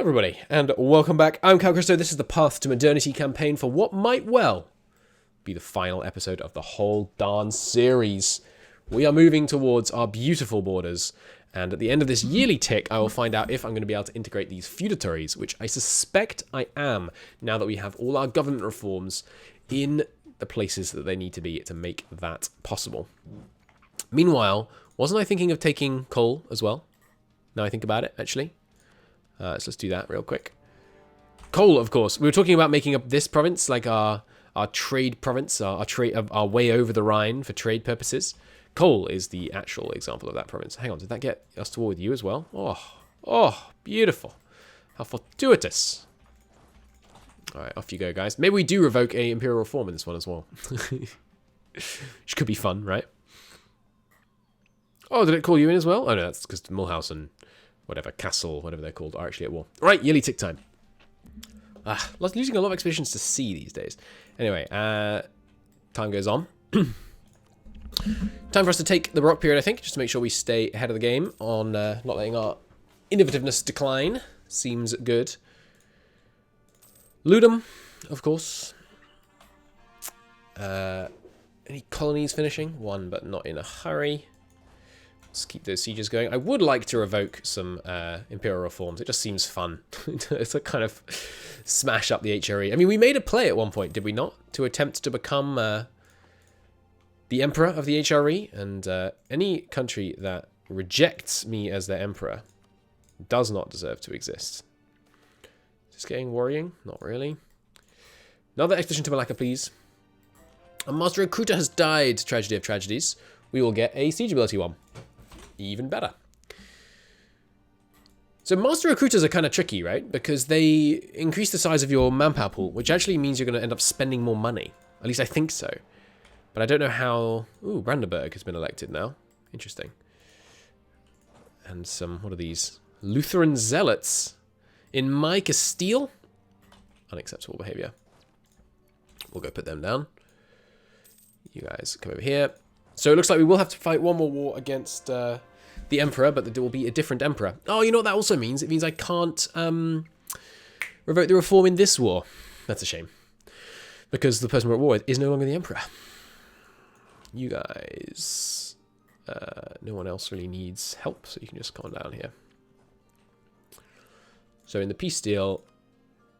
Hello everybody, and welcome back. I'm Calcristo. This is the Path to Modernity campaign for what might well be the final episode of the whole darn series. We are moving towards our beautiful borders, and at the end of this yearly tick, I will find out if I'm going to be able to integrate these feudatories, which I suspect I am, now that we have all our government reforms in the places that they need to be to make that possible. Meanwhile, wasn't I thinking of taking coal as well? Now I think about it, actually. So let's do that real quick. Coal, of course. We were talking about making up this province, like our trade province, our way over the Rhine for trade purposes. Coal is the actual example of that province. Hang on, did that get us to war with you as well? Oh, beautiful. How fortuitous. All right, off you go, guys. Maybe we do revoke a imperial reform in this one as well. Which could be fun, right? Oh, did it call you in as well? Oh, no, that's because Mulhouse and whatever, Castle, whatever they're called, are actually at war. Right, yearly tick time. Losing a lot of expeditions to sea these days. Anyway, time goes on. Time for us to take the Baroque period, I think, just to make sure we stay ahead of the game on not letting our innovativeness decline. Seems good. Ludum, of course. Any colonies finishing? One, but not in a hurry. Let's keep those sieges going. I would like to revoke some imperial reforms. It just seems fun. It's a kind of smash up the HRE. I mean, we made a play at one point, did we not? To attempt to become the emperor of the HRE. And any country that rejects me as their emperor does not deserve to exist. Is this getting worrying? Not really. Another expedition to Malacca, please. A master recruiter has died. Tragedy of tragedies. We will get a siege ability one. Even better. So master recruiters are kind of tricky, right? Because they increase the size of your manpower pool, which actually means you're going to end up spending more money. At least I think so. But I don't know how... Ooh, Brandenburg has been elected now. Interesting. And some... What are these? Lutheran zealots in my Castile? Unacceptable behavior. We'll go put them down. You guys come over here. So it looks like we will have to fight one more war against the Emperor, but there will be a different Emperor. Oh, you know what that also means? It means I can't revoke the reform in this war. That's a shame. Because the person we're at war with is no longer the Emperor. You guys... no one else really needs help, so you can just calm down here. So in the peace deal,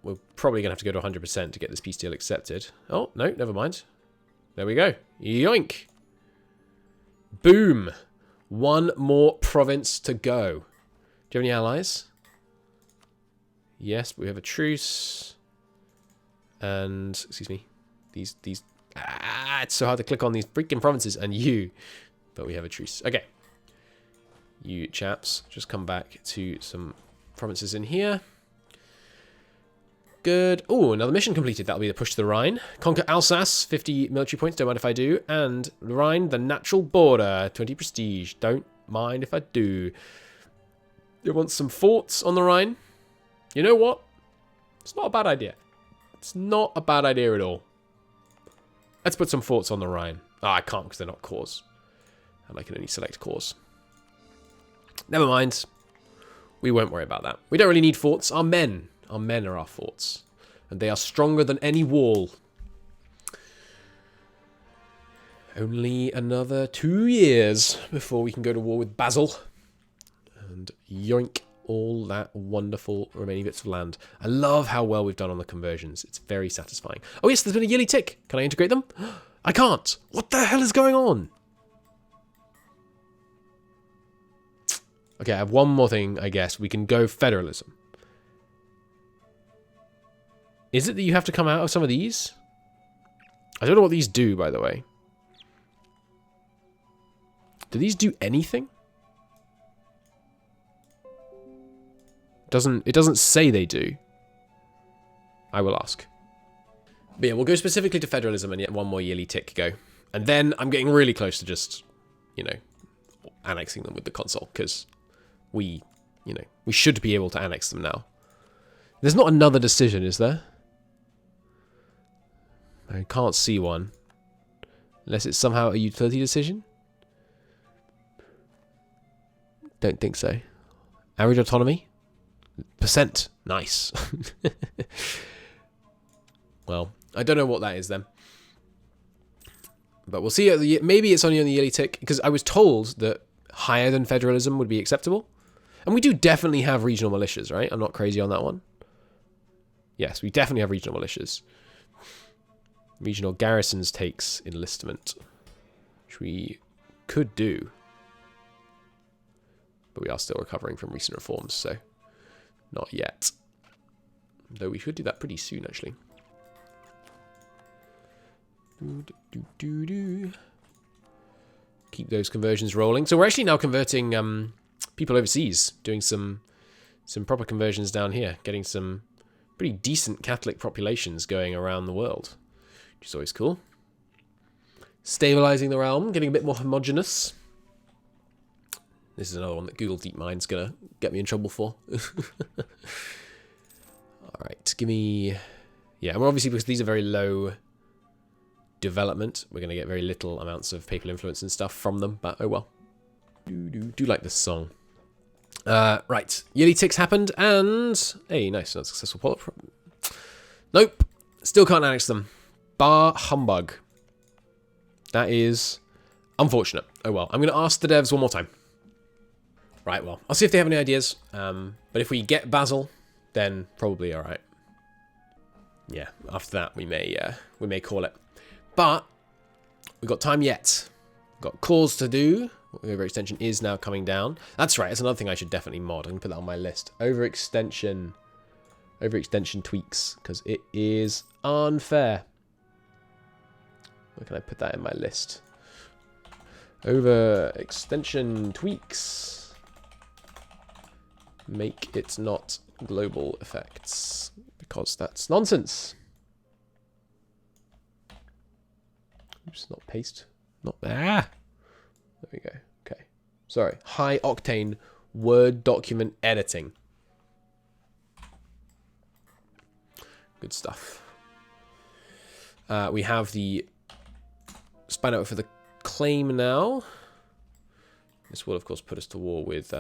we're probably going to have to go to 100% to get this peace deal accepted. Oh, no, never mind. There we go. Yoink! Boom! One more province to go. Do you have any allies? Yes, but we have a truce. And, excuse me, these, it's so hard to click on these freaking provinces and you. But we have a truce. Okay. You chaps, just come back to some provinces in here. Good. Oh, another mission completed. That'll be the push to the Rhine. Conquer Alsace, 50 military points. Don't mind if I do. And the Rhine, the natural border, 20 prestige. Don't mind if I do. You want some forts on the Rhine? You know what? It's not a bad idea. It's not a bad idea at all. Let's put some forts on the Rhine. Ah, I can't because they're not cores. And I can only select cores. Never mind. We won't worry about that. We don't really need forts. Our men are our forts. And they are stronger than any wall. Only another 2 years before we can go to war with Basil. And yoink all that wonderful remaining bits of land. I love how well we've done on the conversions. It's very satisfying. Oh yes, there's been a yearly tick. Can I integrate them? I can't. What the hell is going on? Okay, I have one more thing, I guess. We can go federalism. Is it that you have to come out of some of these? I don't know what these do, by the way. Do these do anything? It doesn't say they do. I will ask. But yeah, we'll go specifically to federalism and yet one more yearly tick go. And then I'm getting really close to just, you know, annexing them with the console. Because we should be able to annex them now. There's not another decision, is there? I can't see one. Unless it's somehow a utility decision? Don't think so. Average autonomy? Percent. Nice. Well, I don't know what that is then. But we'll see. Maybe it's only on the yearly tick, because I was told that higher than federalism would be acceptable. And we do definitely have regional militias, right? I'm not crazy on that one. Yes, we definitely have regional militias. Regional garrisons takes enlistment, which we could do. But we are still recovering from recent reforms, so not yet. Though we should do that pretty soon, actually. Keep those conversions rolling. So we're actually now converting people overseas, doing some proper conversions down here, getting some pretty decent Catholic populations going around the world, which is always cool. Stabilizing the realm, getting a bit more homogenous. This is another one that Google DeepMind's gonna get me in trouble for. Alright, give me... Yeah, well, obviously, because these are very low development, we're going to get very little amounts of papal influence and stuff from them, but oh well. Do like this song. Right, yearly ticks happened, and... Hey, nice, not successful poll. Nope, still can't annex them. Bar humbug. That is unfortunate. Oh well, I'm going to ask the devs one more time. Right, well, I'll see if they have any ideas, but if we get Basil, then probably alright. Yeah, after that we may call it. But we've got time yet. We've got calls to do. Overextension is now coming down. That's right, that's another thing I should definitely mod. I can put that on my list. Overextension tweaks, because it is unfair. Where can I put that in my list? Overextension tweaks. Make it not global effects, because that's nonsense. Oops, not paste. Not there. There we go. Okay. Sorry. High octane Word document editing. Good stuff. We have the spy network for the claim now. This will, of course, put us to war with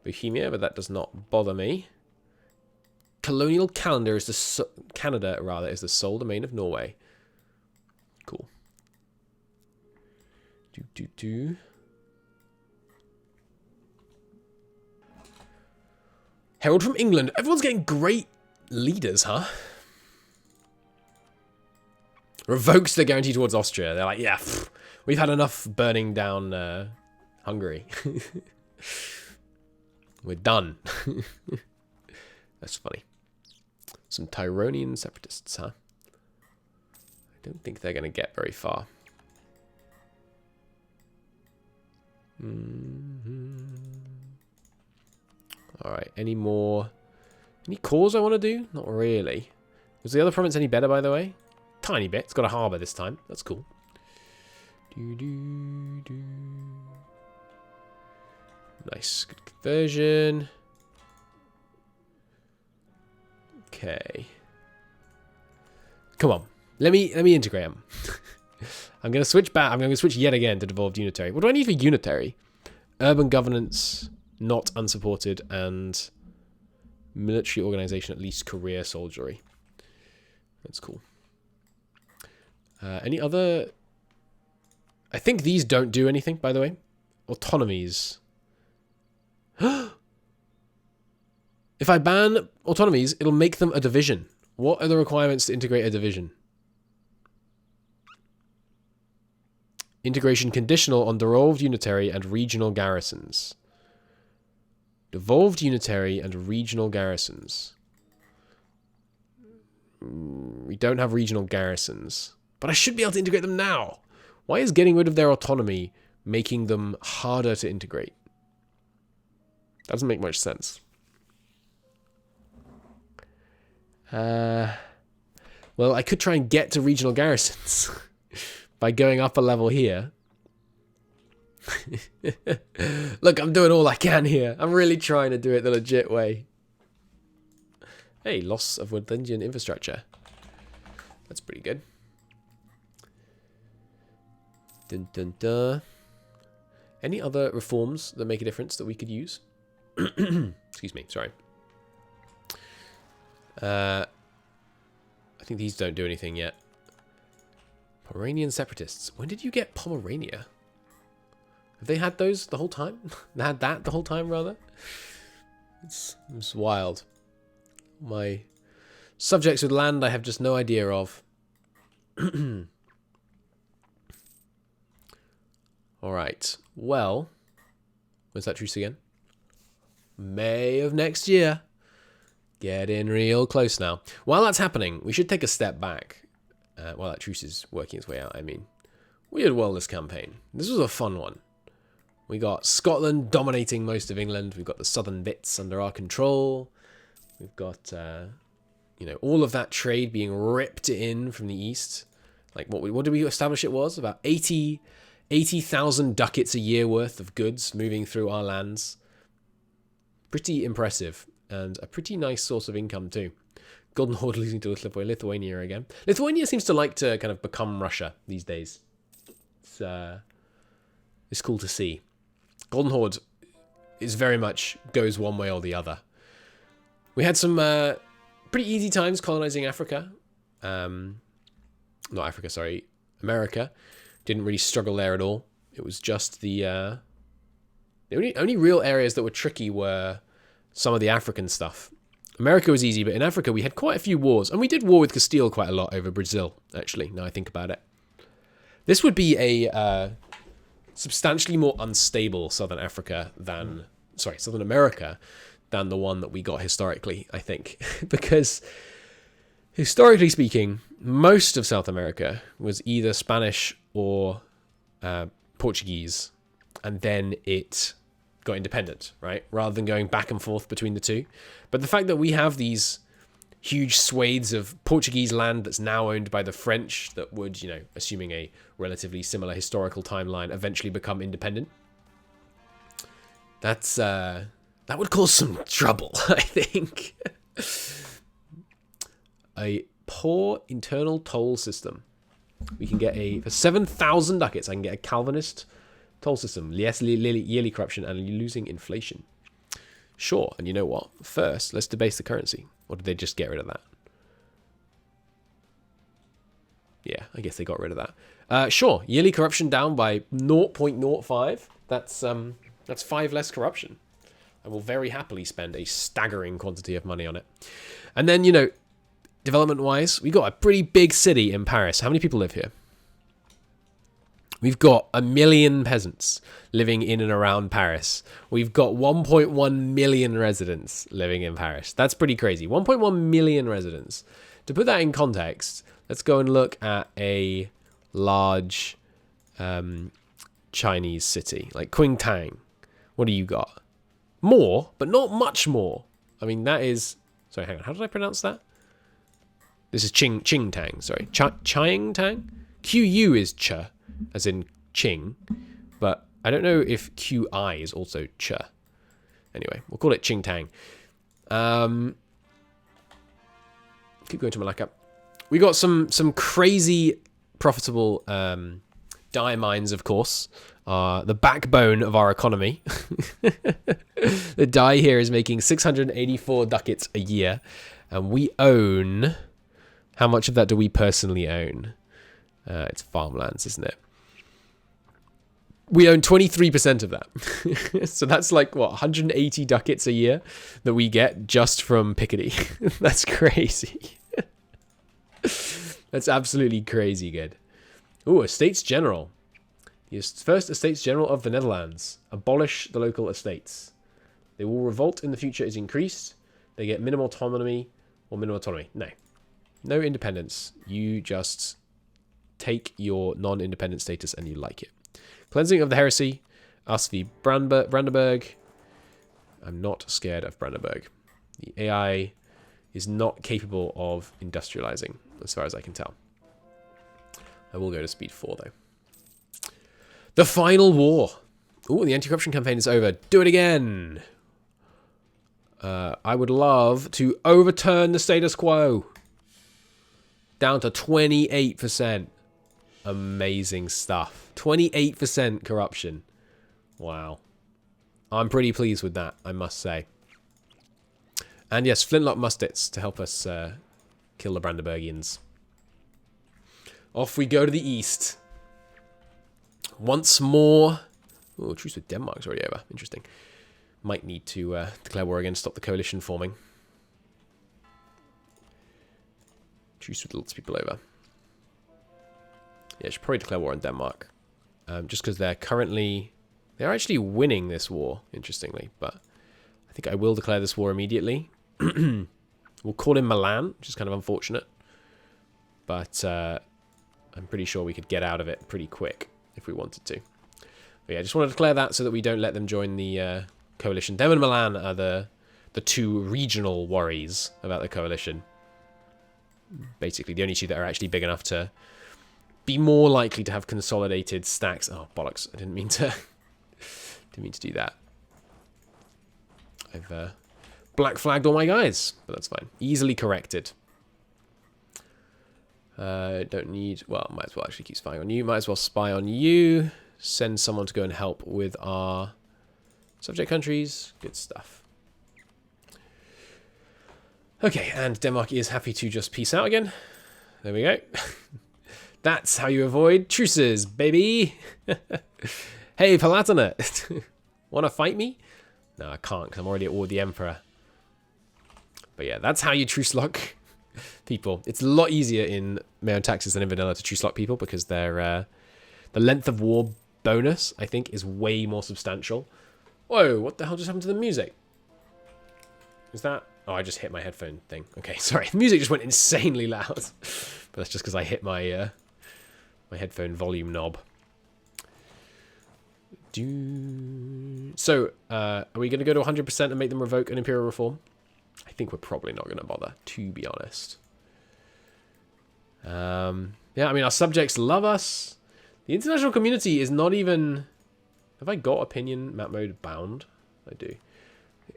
Bohemia, but that does not bother me. Colonial calendar is the Canada rather is the sole domain of Norway. Cool. Herald from England. Everyone's getting great leaders, huh? Revokes the guarantee towards Austria. They're like, yeah, we've had enough burning down Hungary. We're done. That's funny. Some Tyronian separatists, huh? I don't think they're going to get very far. Alright, any cores I want to do? Not really. Was the other province any better, by the way? Tiny bit. It's got a harbour this time. That's cool. Nice. Good conversion. Okay. Come on. Let me integrate them. I'm going to switch back. I'm going to switch yet again to devolved unitary. What do I need for unitary? Urban governance, not unsupported, and military organization, at least career soldiery. That's cool. Any other... I think these don't do anything, by the way. Autonomies. If I ban autonomies, it'll make them a division. What are the requirements to integrate a division? Integration conditional on devolved unitary and regional garrisons. Devolved unitary and regional garrisons. We don't have regional garrisons. But I should be able to integrate them now. Why is getting rid of their autonomy making them harder to integrate? That doesn't make much sense. Well, I could try and get to regional garrisons by going up a level here. Look, I'm doing all I can here. I'm really trying to do it the legit way. Hey, loss of Wendlandian infrastructure. That's pretty good. Dun, dun, dun. Any other reforms that make a difference that we could use? Excuse me, sorry. I think these don't do anything yet. Pomeranian separatists. When did you get Pomerania? Have they had those the whole time? They had that the whole time, rather? It's wild. My subjects with land I have just no idea of. Alright. Well, when's that truce again? May of next year. Getting real close now. While that's happening, we should take a step back. While that truce is working its way out, I mean. We did well this campaign. This was a fun one. We got Scotland dominating most of England. We've got the southern bits under our control. We've got, you know, all of that trade being ripped in from the east. Like, what did we establish it was? About 80,000 ducats a year worth of goods moving through our lands. Pretty impressive. And a pretty nice source of income, too. Golden Horde losing to Lithuania again. Lithuania seems to like to kind of become Russia these days. It's cool to see. Golden Horde is very much goes one way or the other. We had some pretty easy times colonizing Africa. Not Africa, sorry. America. Didn't really struggle there at all. It was just the only real areas that were tricky were some of the African stuff. America was easy, but in Africa we had quite a few wars. And we did war with Castile quite a lot over Brazil, actually, now I think about it. This would be a substantially more unstable Southern America than the one that we got historically, I think. Because, historically speaking, most of South America was either Spanish or Portuguese, and then it got independent, right? Rather than going back and forth between the two. But the fact that we have these huge swathes of Portuguese land that's now owned by the French that would, you know, assuming a relatively similar historical timeline, eventually become independent. That would cause some trouble, I think. A poor internal toll system. We can get for 7,000 ducats, I can get a Calvinist toll system, yearly corruption, and losing inflation. Sure, and you know what? First, let's debase the currency. Or did they just get rid of that? Yeah, I guess they got rid of that. Sure, yearly corruption down by 0.05. That's 5 less corruption. I will very happily spend a staggering quantity of money on it. And then, you know, development-wise, we got a pretty big city in Paris. How many people live here? We've got 1 million peasants living in and around Paris. We've got 1.1 million residents living in Paris. That's pretty crazy. 1.1 million residents. To put that in context, let's go and look at a large Chinese city, like Qingtang. What do you got? More, but not much more. I mean, that is... Sorry, hang on. How did I pronounce that? This is Qingtang, sorry. Chiangtang? QU is Ch, as in Qing, but I don't know if QI is also Ch. Anyway, we'll call it Qingtang. Keep going to Malacca. We got some crazy profitable dye mines, of course. The backbone of our economy. The dye here is making 684 ducats a year, and we own... How much of that do we personally own? It's farmlands, isn't it? We own 23% of that. So that's like, what, 180 ducats a year that we get just from Picardy. That's crazy. That's absolutely crazy good. Ooh, Estates General. The first Estates General of the Netherlands. Abolish the local estates. They will revolt in the future is increased. They get minimal autonomy or minimal autonomy. No. No independence. You just take your non-independent status and you like it. Cleansing of the heresy. Us v. Brandenburg. I'm not scared of Brandenburg. The AI is not capable of industrializing, as far as I can tell. I will go to speed 4, though. The final war. Ooh, the anti-corruption campaign is over. Do it again. I would love to overturn the status quo. Down to 28%. Amazing stuff. 28% corruption. Wow. I'm pretty pleased with that, I must say. And yes, flintlock muskets to help us kill the Brandenburgians. Off we go to the east. Once more. Oh, truce with Denmark's already over. Interesting. Might need to declare war again to stop the coalition forming. Truce with lots of people over. Yeah, I should probably declare war on Denmark. Just because they're actually winning this war, interestingly. But I think I will declare this war immediately. We'll call him Milan, which is kind of unfortunate. But I'm pretty sure we could get out of it pretty quick if we wanted to. But yeah, I just want to declare that so that we don't let them join the coalition. Them and Milan are the two regional worries about the coalition. Basically, the only two that are actually big enough to be more likely to have consolidated stacks. Oh, bollocks. I didn't mean to do that. I've black flagged all my guys, but that's fine. Easily corrected. Don't need... Well, might as well actually keep spying on you. Might as well spy on you. Send someone to go and help with our subject countries. Good stuff. Okay, and Denmark is happy to just peace out again. There we go. That's how you avoid truces, baby. Hey, Palatinate. Want to fight me? No, I can't because I'm already at war with the Emperor. But yeah, that's how you truce lock people. It's a lot easier in MEIOU Taxes than in Vanilla to truce lock people because they're, the length of war bonus, I think, is way more substantial. Whoa, what the hell just happened to the music? Is that... Oh, I just hit my headphone thing. Okay, sorry. The music just went insanely loud. But that's just because I hit my my headphone volume knob. So, are we going to go to 100% and make them revoke an imperial reform? I think we're probably not going to bother, to be honest. Yeah, I mean, our subjects love us. The international community is not even... Have I got opinion map mode bound? I do.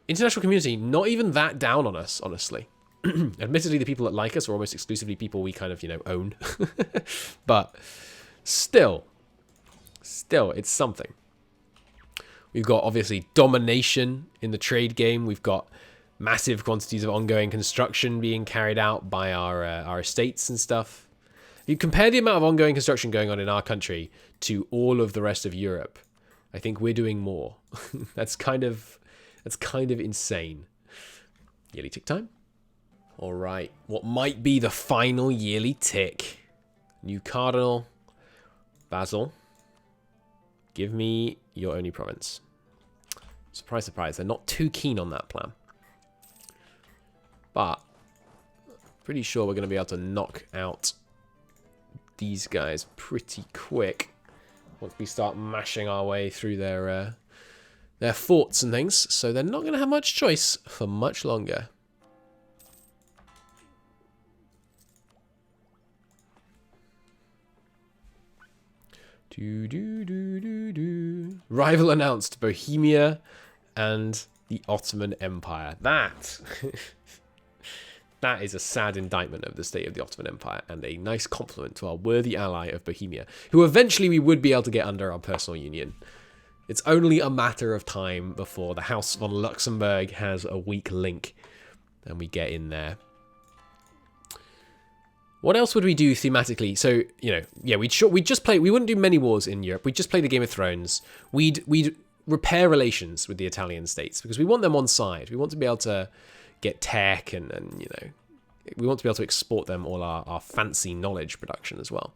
International community, not even that down on us, honestly. Admittedly, the people that like us are almost exclusively people we kind of, you know, own. But still, it's something. We've got, obviously, domination in the trade game. We've got massive quantities of ongoing construction being carried out by our estates and stuff. If you compare the amount of ongoing construction going on in our country to all of the rest of Europe, I think we're doing more. That's kind of insane. Yearly tick time. All right, what might be the final yearly tick? New cardinal, Basil. Give me your only province. Surprise, surprise, they're not too keen on that plan. But pretty sure we're going to be able to knock out these guys pretty quick once we start mashing our way through their forts and things. So they're not going to have much choice for much longer. Rival announced: Bohemia and the Ottoman Empire. That is a sad indictment of the state of the Ottoman Empire and a nice compliment to our worthy ally of Bohemia, who eventually we would be able to get under our personal union. It's only a matter of time before the House von Luxembourg has a weak link and we get in there. What else would we do thematically? So, you know, yeah, we'd just play. We wouldn't do many wars in Europe. We'd just play the Game of Thrones. We'd repair relations with the Italian states because we want them on side. We want to be able to get tech and you know, we want to be able to export them all our fancy knowledge production as well.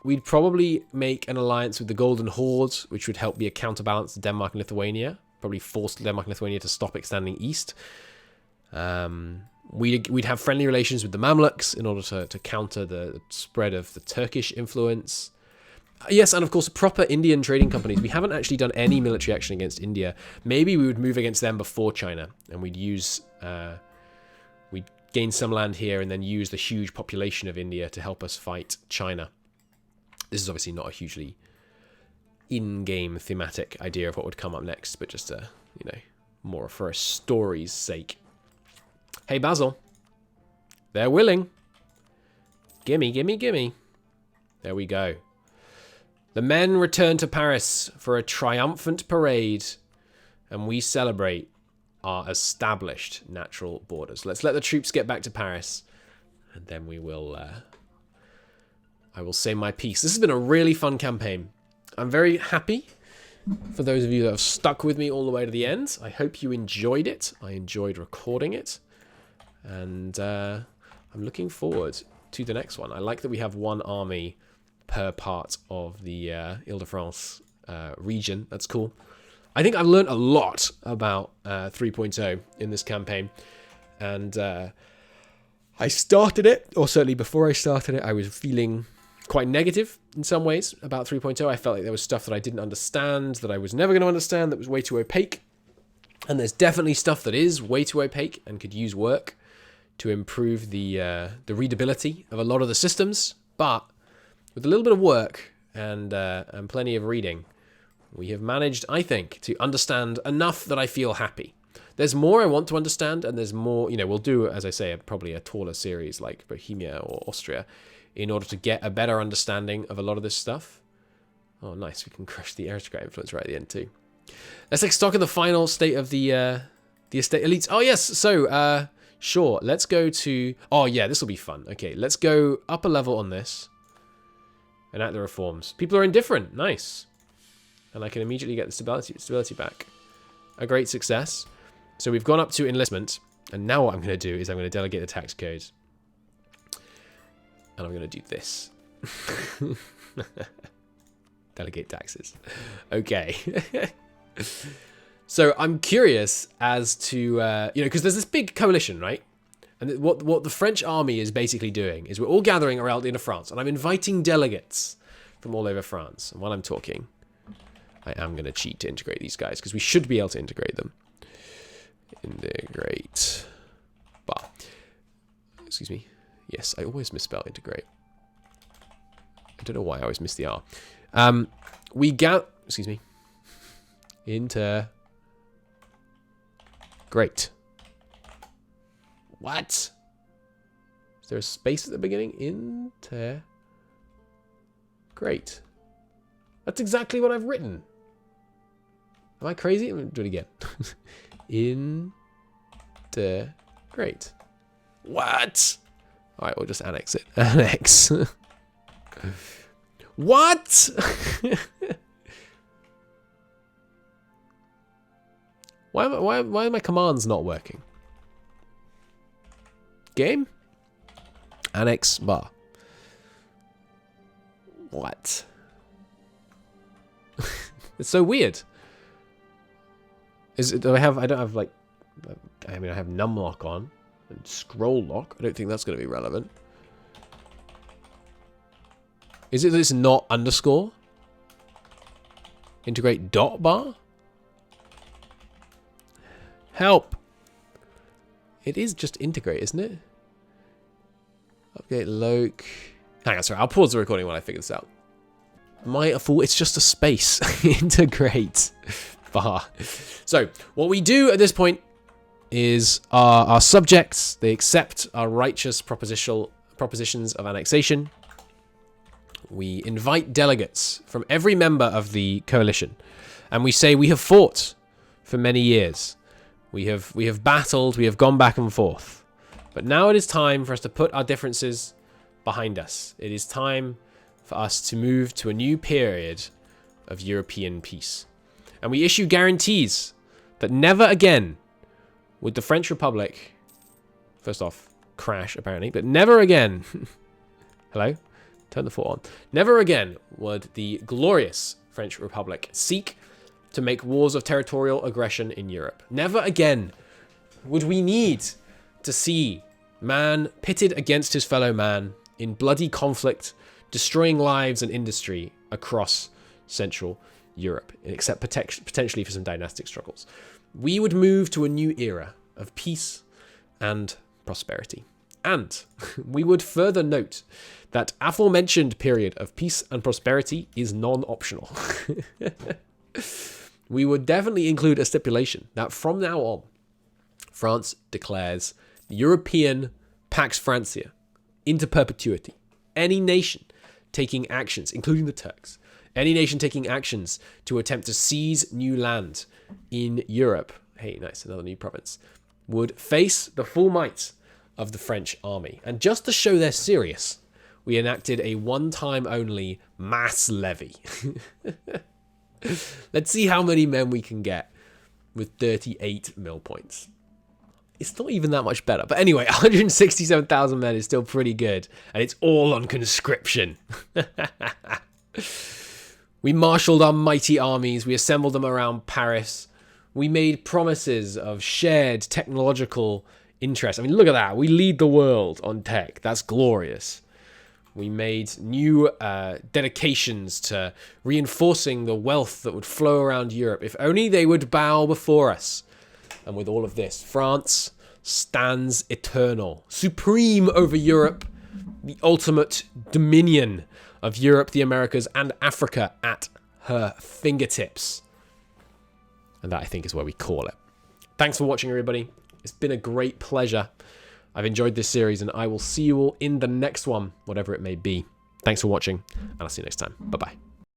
We'd probably make an alliance with the Golden Horde, which would help be a counterbalance to Denmark and Lithuania. Probably force Denmark and Lithuania to stop extending east. We'd have friendly relations with the Mamluks in order to counter the spread of the Turkish influence. Yes, and of course, proper Indian trading companies. We haven't actually done any military action against India. Maybe we would move against them before China, and we'd gain some land here and then use the huge population of India to help us fight China. This is obviously not a hugely in-game thematic idea of what would come up next, but just you know, more for a story's sake. Hey, Basil. They're willing. Gimme, gimme, gimme. There we go. The men return to Paris for a triumphant parade, and we celebrate our established natural borders. Let's let the troops get back to Paris, and then we will... I will say my piece. This has been a really fun campaign. I'm very happy for those of you that have stuck with me all the way to the end. I hope you enjoyed it. I enjoyed recording it. And I'm looking forward to the next one. I like that we have one army per part of the Ile-de-France region. That's cool. I think I've learned a lot about 3.0 in this campaign. And I started it, or certainly before I started it, I was feeling quite negative in some ways about 3.0. I felt like there was stuff that I didn't understand, that I was never going to understand, that was way too opaque. And there's definitely stuff that is way too opaque and could use work to improve the readability of a lot of the systems. But with a little bit of work and plenty of reading, we have managed, I think, to understand enough that I feel happy. There's more I want to understand, and there's more, we'll do, as I say, probably a taller series like Bohemia or Austria in order to get a better understanding of a lot of this stuff. Oh, nice. We can crush the aristocrat influence right at the end, too. Let's take stock of the final state of the estate elites. Oh, yes. So, sure. Let's go to... Oh, yeah, this will be fun. Okay, let's go up a level on this. Enact the reforms. People are indifferent. Nice. And I can immediately get the stability back. A great success. So we've gone up to enlistment. And now what I'm going to do is I'm going to delegate the tax codes. And I'm going to do this. Delegate taxes. Okay. So I'm curious as to, because there's this big coalition, right? And what the French army is basically doing is we're all gathering around in France. And I'm inviting delegates from all over France. And while I'm talking, I am going to cheat to integrate these guys because we should be able to integrate them. Integrate. Bah. Excuse me. Yes, I always misspell integrate. I don't know why I always miss the R. Excuse me. Great. What? Is there a space at the beginning? Great. That's exactly what I've written. Am I crazy? I'm going to do it again. Great. What? Alright, we'll just annex it. Annex. What? Why are my commands not working? Game? Annex bar. What? It's so weird. I don't have like, I have numlock on and scroll lock. I don't think that's going to be relevant. Is it that it's not underscore? Integrate dot bar? Help! It is just integrate, isn't it? Update loc. Hang on, sorry. I'll pause the recording while I figure this out. Am I a fool? It's just a space. Integrate bar. So, what we do at this point is our subjects, they accept our righteous propositions of annexation. We invite delegates from every member of the coalition. And we say we have fought for many years. We have battled, we have gone back and forth. But now it is time for us to put our differences behind us. It is time for us to move to a new period of European peace. And we issue guarantees that never again would the French Republic, first off, crash apparently, but never again, hello? Turn the fort on. Never again would the glorious French Republic seek to make wars of territorial aggression in Europe. Never again would we need to see man pitted against his fellow man in bloody conflict, destroying lives and industry across Central Europe, except potentially for some dynastic struggles. We would move to a new era of peace and prosperity. And we would further note that aforementioned period of peace and prosperity is non-optional. We would definitely include a stipulation that from now on, France declares European Pax Francia into perpetuity. Any nation taking actions, including the Turks, any nation taking actions to attempt to seize new land in Europe hey, nice, another new province, would face the full might of the French army. And just to show they're serious, we enacted a one-time only mass levy. Let's see how many men we can get with 38 mil points. It's not even that much better. But anyway, 167,000 men is still pretty good. And it's all on conscription. We marshaled our mighty armies. We assembled them around Paris. We made promises of shared technological interest. I mean, look at that. We lead the world on tech. That's glorious. We made new dedications to reinforcing the wealth that would flow around Europe. If only they would bow before us. And with all of this, France stands eternal, supreme over Europe, the ultimate dominion of Europe, the Americas, and Africa at her fingertips. And that, I think, is where we call it. Thanks for watching, everybody. It's been a great pleasure. I've enjoyed this series, and I will see you all in the next one, whatever it may be. Thanks for watching, and I'll see you next time. Bye-bye.